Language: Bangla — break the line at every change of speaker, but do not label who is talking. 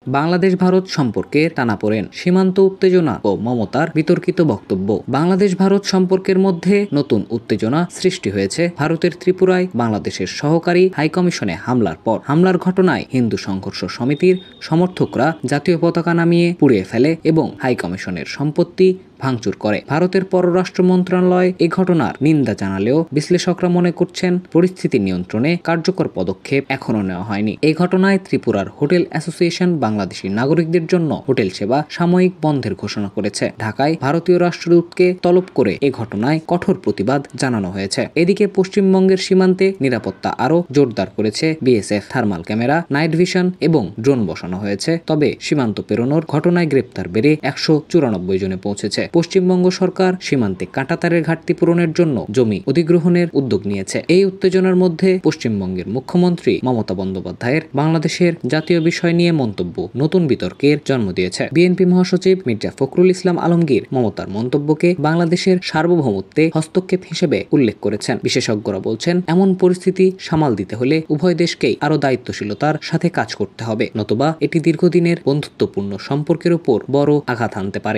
বাংলাদেশ ভারত সম্পর্কে টানাপোড়েন, সীমান্ত উত্তেজনা ও মমতার বিতর্কিত বক্তব্য। বাংলাদেশ ভারত সম্পর্কের মধ্যে নতুন উত্তেজনা সৃষ্টি হয়েছে ভারতের ত্রিপুরায় বাংলাদেশের সহকারী হাইকমিশনে হামলার পর। হামলার ঘটনায় হিন্দু সংঘর্ষ সমিতির সমর্থকরা জাতীয় পতাকা নামিয়ে পুড়িয়ে ফেলে এবং হাইকমিশনের সম্পত্তি ভাঙচুর করে। ভারতের পররাষ্ট্র মন্ত্রণালয় এ ঘটনার নিন্দা জানালেও বিশ্লেষকরা মনে করছেন পরিস্থিতি নিয়ন্ত্রণে কার্যকর পদক্ষেপ এখনো নেওয়া হয়নি। এই ঘটনায় ত্রিপুরার হোটেল অ্যাসোসিয়েশন বাংলাদেশি নাগরিকদের জন্য হোটেল সেবা সাময়িক বন্ধের ঘোষণা করেছে। ঢাকায় ভারতীয় রাষ্ট্রদূতকে তলব করে এ ঘটনায় কঠোর প্রতিবাদ জানানো হয়েছে। এদিকে পশ্চিমবঙ্গের সীমান্তে নিরাপত্তা আরও জোরদার করেছে BSF. Thermal camera, night vision এবং ড্রোন বসানো হয়েছে। তবে সীমান্ত পেরোনোর ঘটনায় গ্রেপ্তার বেড়ে 194 জনে পৌঁছেছে। পশ্চিমবঙ্গ সরকার সীমান্তে কাঁটাতারের ঘাটতি পূরণের জন্য জমি অধিগ্রহণের উদ্যোগ নিয়েছে। এই উত্তেজনার মধ্যে পশ্চিমবঙ্গের মুখ্যমন্ত্রী মমতা বন্দ্যোপাধ্যায়ের বাংলাদেশের জাতীয় বিষয় নিয়ে মন্তব্য নতুন বিতর্কের জন্ম দিয়েছে। বিএনপি মহাসচিব মির্জা ফখরুল ইসলাম আলমগীর মমতার মন্তব্যকে বাংলাদেশের সার্বভৌমত্বে হস্তক্ষেপ হিসেবে উল্লেখ করেছেন। বিশেষজ্ঞরা বলছেন, এমন পরিস্থিতি সামাল দিতে হলে উভয় দেশকেই আরও দায়িত্বশীলতার সাথে কাজ করতে হবে, নতুবা এটি দীর্ঘদিনের বন্ধুত্বপূর্ণ সম্পর্কের উপর বড় আঘাত হানতে পারে।